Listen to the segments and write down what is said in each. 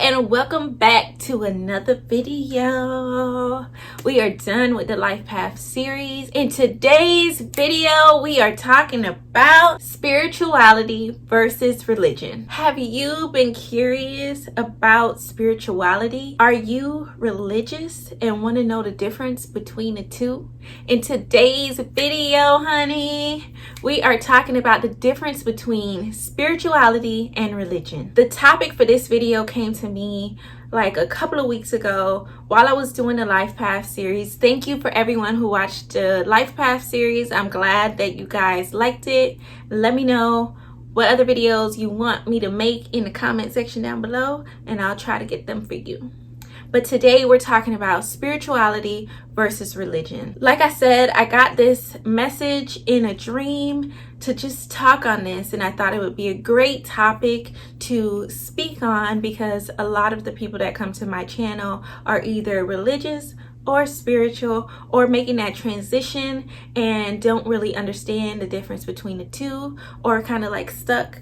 and welcome back to another video. We are done with the Life Path series. In today's video, we are talking about spirituality versus religion. Have you been curious about spirituality? Are you religious and want to know the difference between the two? In today's video, honey, we are talking about the difference between spirituality and religion. The topic for this video came to me like a couple of weeks ago while I was doing the Life Path series. Thank you for everyone who watched the Life Path series. I'm glad that you guys liked it. Let me know what other videos you want me to make in the comment section down below, and I'll try to get them for you. But today we're talking about spirituality versus religion. Like I said, I got this message in a dream to just talk on this, and I thought it would be a great topic to speak on because a lot of the people that come to my channel are either religious or spiritual or making that transition and don't really understand the difference between the two, or kind of like stuck.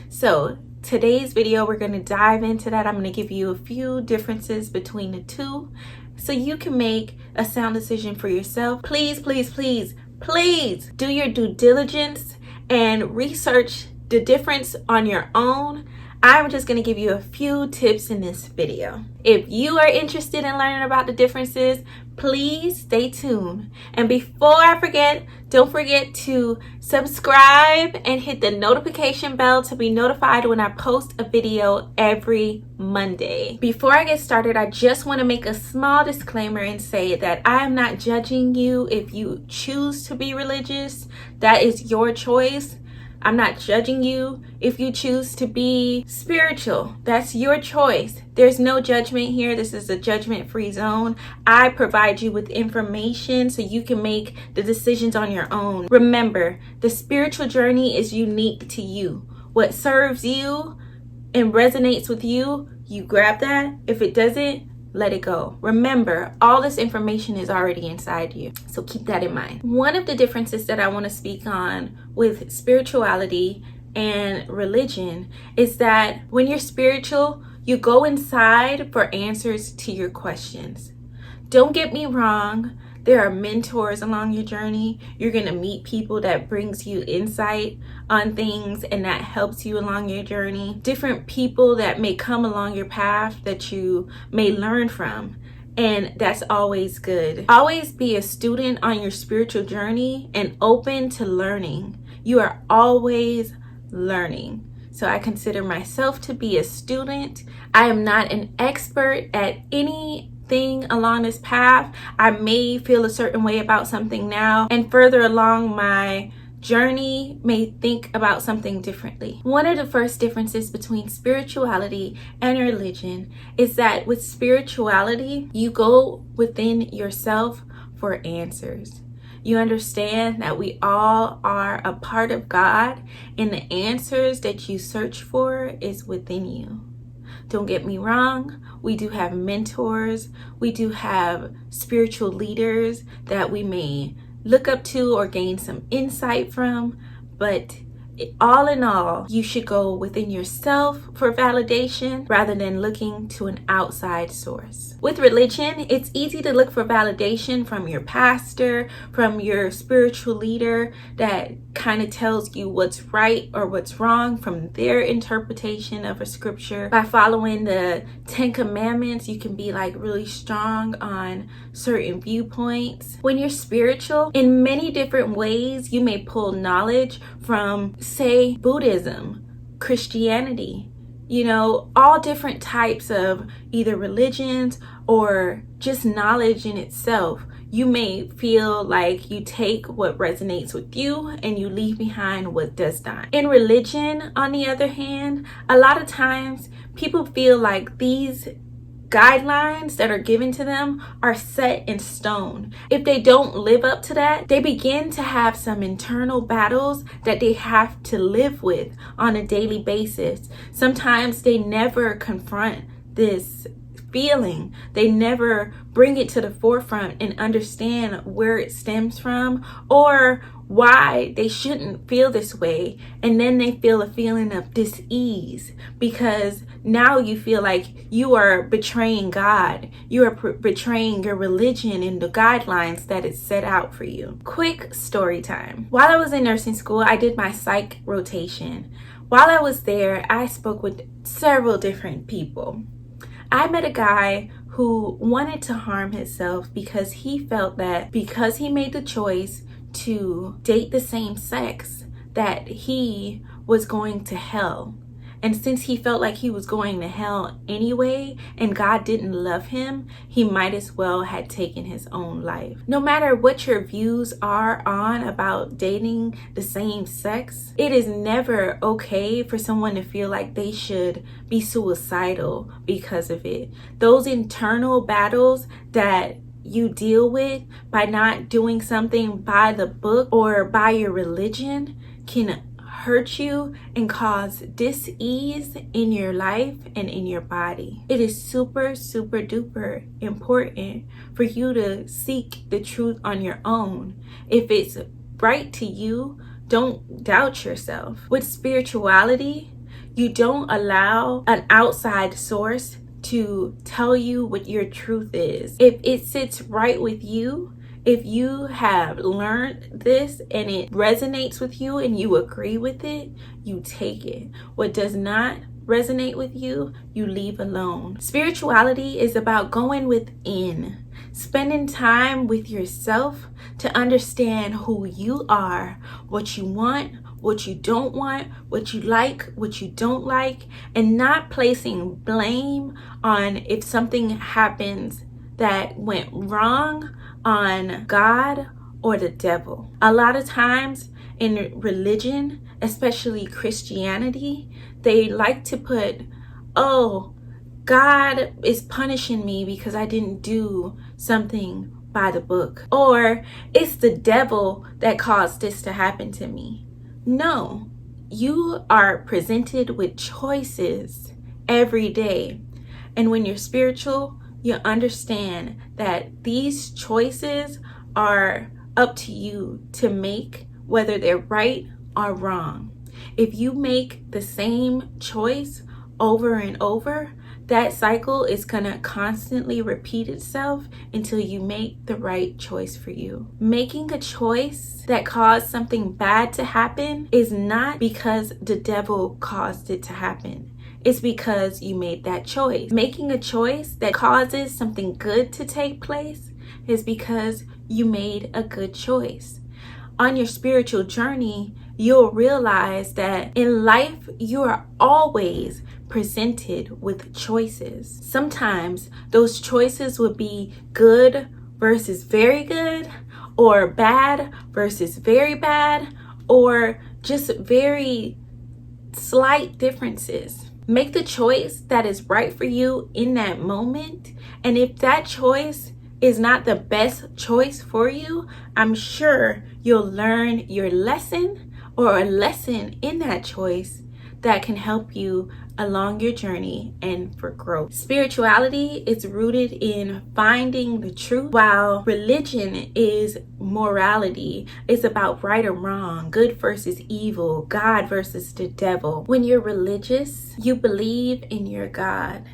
So today's video, we're going to dive into that. I'm going to give you a few differences between the two so you can make a sound decision for yourself. Please, please, please, please do your due diligence and research the difference on your own. I'm just going to give you a few tips in this video. If you are interested in learning about the differences, please stay tuned. And before I forget, don't forget to subscribe and hit the notification bell to be notified when I post a video every Monday. Before I get started, I just want to make a small disclaimer and say that I am not judging you if you choose to be religious. That is your choice. I'm not judging you if you choose to be spiritual. That's your choice. There's no judgment here. This is a judgment-free zone. I provide you with information so you can make the decisions on your own. Remember, the spiritual journey is unique to you. What serves you and resonates with you, you grab that. If it doesn't, let it go. Remember, all this information is already inside you, so keep that in mind. One of the differences that I want to speak on with spirituality and religion is that when you're spiritual, you go inside for answers to your questions. Don't get me wrong, there are mentors along your journey. You're going to meet people that brings you insight on things and that helps you along your journey. Different people that may come along your path that you may learn from. And that's always good. Always be a student on your spiritual journey and open to learning. You are always learning. So I consider myself to be a student. I am not an expert at anything along this path. I may feel a certain way about something now, and further along my journey may think about something differently. One of the first differences between spirituality and religion is that with spirituality, you go within yourself for answers. You understand that we all are a part of God, and the answers that you search for is within you. Don't get me wrong, we do have mentors, we do have spiritual leaders that we may look up to or gain some insight from, but all in all, you should go within yourself for validation rather than looking to an outside source. With religion, it's easy to look for validation from your pastor, from your spiritual leader that kind of tells you what's right or what's wrong from their interpretation of a scripture. By following the 10 Commandments, you can be like really strong on certain viewpoints. When you're spiritual, in many different ways, you may pull knowledge from, say, Buddhism, Christianity, all different types of either religions or just knowledge in itself. You may feel like you take what resonates with you and you leave behind what does not. In religion, on the other hand, a lot of times people feel like these guidelines that are given to them are set in stone. If they don't live up to that, they begin to have some internal battles that they have to live with on a daily basis. Sometimes they never confront this feeling. They never bring it to the forefront and understand where it stems from or why they shouldn't feel this way. And then they feel a feeling of dis-ease because now you feel like you are betraying God. You are betraying your religion and the guidelines that is set out for you. Quick story time. While I was in nursing school, I did my psych rotation. While I was there, I spoke with several different people. I met a guy who wanted to harm himself because he felt that because he made the choice to date the same sex, that he was going to hell. And since he felt like he was going to hell anyway, and God didn't love him, he might as well had taken his own life. No matter what your views are on about dating the same sex, it is never okay for someone to feel like they should be suicidal because of it. Those internal battles that you deal with by not doing something by the book or by your religion can hurt you and cause dis-ease in your life and in your body. It is super duper important for you to seek the truth on your own. If it's right to you, don't doubt yourself. With spirituality, you don't allow an outside source to tell you what your truth is. If it sits right with you, if you have learned this and it resonates with you and you agree with it, you take it. What does not resonate with you, you leave alone. Spirituality is about going within, spending time with yourself to understand who you are, what you want, what you don't want, what you like, what you don't like, and not placing blame on if something happens that went wrong on God or the devil. A lot of times in religion, especially Christianity, they like to put, oh, God is punishing me because I didn't do something by the book, or it's the devil that caused this to happen to me. No, you are presented with choices every day. And when you're spiritual, you understand that these choices are up to you to make, whether they're right or wrong. If you make the same choice over and over, that cycle is going to constantly repeat itself until you make the right choice for you. Making a choice that caused something bad to happen is not because the devil caused it to happen. It's because you made that choice. Making a choice that causes something good to take place is because you made a good choice. On your spiritual journey, you'll realize that in life, you are always presented with choices. Sometimes those choices would be good versus very good, or bad versus very bad, or just very slight differences. Make the choice that is right for you in that moment. And if that choice is not the best choice for you, I'm sure you'll learn your lesson or a lesson in that choice that can help you along your journey and for growth. Spirituality is rooted in finding the truth, while religion is morality. It's about right or wrong, good versus evil, God versus the devil. When you're religious, you believe in your God.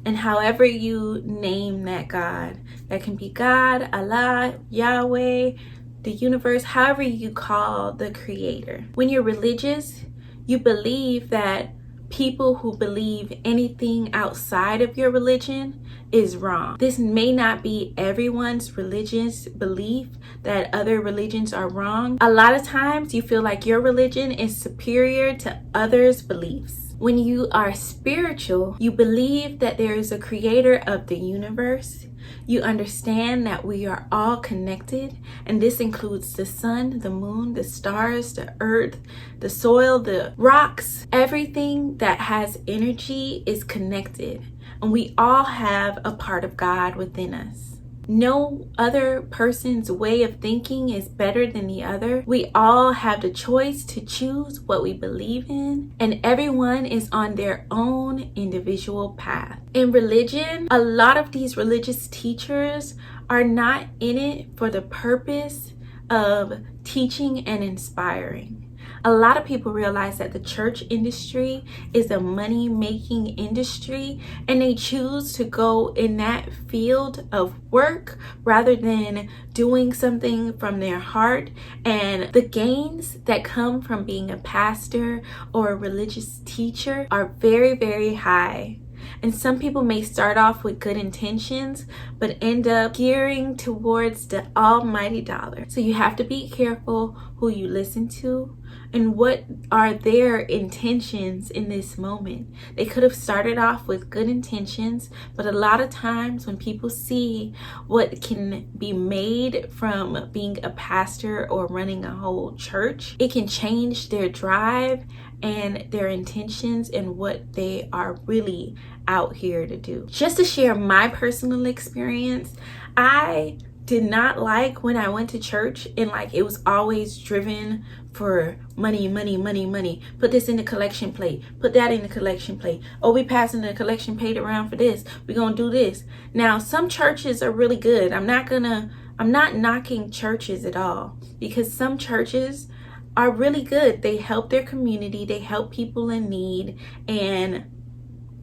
And however you name that God, that can be God, Allah, Yahweh, the universe, however you call the creator. When you're religious, you believe that people who believe anything outside of your religion is wrong. This may not be everyone's religious belief that other religions are wrong. A lot of times you feel like your religion is superior to others' beliefs. When you are spiritual, you believe that there is a creator of the universe. You understand that we are all connected, and this includes the sun, the moon, the stars, the earth, the soil, the rocks. Everything that has energy is connected, and we all have a part of God within us. No other person's way of thinking is better than the other. We all have the choice to choose what we believe in, and everyone is on their own individual path. In religion, a lot of these religious teachers are not in it for the purpose of teaching and inspiring. A lot of people realize that the church industry is a money-making industry, and they choose to go in that field of work rather than doing something from their heart. And the gains that come from being a pastor or a religious teacher are very, very high. And some people may start off with good intentions, but end up gearing towards the almighty dollar. So you have to be careful who you listen to and what are their intentions in this moment. They could have started off with good intentions, but a lot of times when people see what can be made from being a pastor or running a whole church, it can change their drive and their intentions and what they are really out here to do. Just to share my personal experience, I did not like when I went to church and like it was always driven for money, money, money, money. Put this in the collection plate. Put that in the collection plate. Oh, we passing the collection plate around for this. We're gonna do this. Now, some churches are really good. I'm not knocking churches at all, because some churches are really good. They help their community. They help people in need, and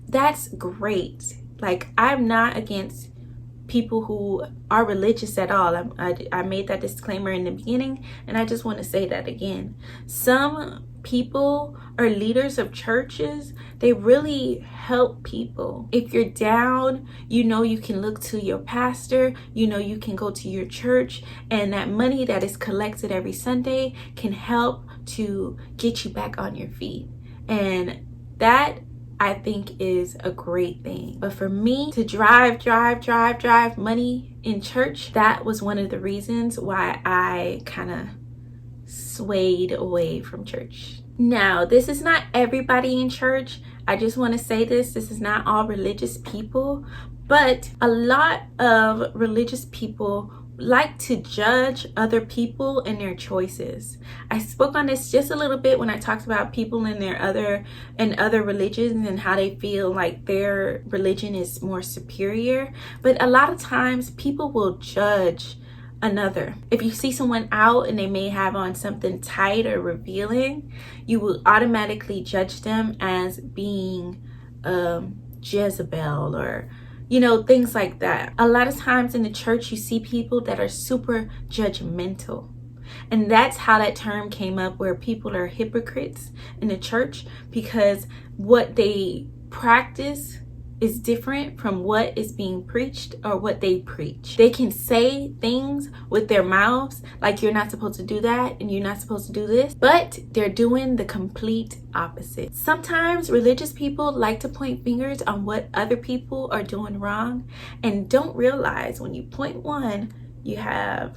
that's great. Like, I'm not against people who are religious at all. I made that disclaimer in the beginning, and I just want to say that again. Some people or leaders of churches, they really help people. If you're down, you know you can look to your pastor, you know you can go to your church, and that money that is collected every Sunday can help to get you back on your feet. And that, I think, is a great thing. But for me to drive money in church, that was one of the reasons why I kind of swayed away from church. Now, this is not everybody in church. I just want to say this is not all religious people, but a lot of religious people like to judge other people and their choices. I spoke on this just a little bit when I talked about people in other religions and how they feel like their religion is more superior. But a lot of times people will judge another. If you see someone out and they may have on something tight or revealing, you will automatically judge them as being Jezebel, or things like that. A lot of times in the church, you see people that are super judgmental. And that's how that term came up, where people are hypocrites in the church, because what they practice is different from what is being preached or what they preach. They can say things with their mouths like you're not supposed to do that and you're not supposed to do this, but they're doing the complete opposite. Sometimes religious people like to point fingers on what other people are doing wrong and don't realize when you point one, you have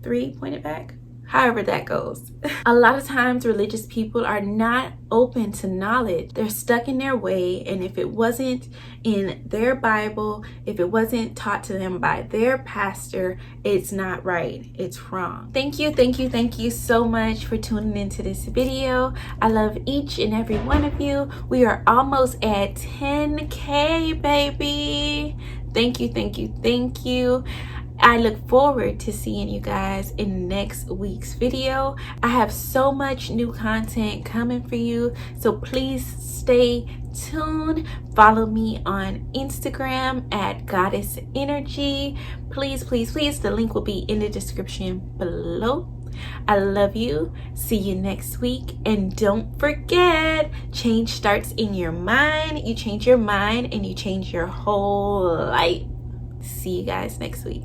3 pointed back. However that goes. A lot of times religious people are not open to knowledge. They're stuck in their way, and if it wasn't in their Bible, if it wasn't taught to them by their pastor, it's not right. It's wrong. Thank you so much for tuning into this video. I love each and every one of you. We are almost at 10K, baby. Thank you. I look forward to seeing you guys in next week's video. I have so much new content coming for you, so please stay tuned. Follow me on Instagram at Goddess Energy. Please, the link will be in the description below. I love you. See you next week. And don't forget, change starts in your mind. You change your mind and you change your whole life. See you guys next week.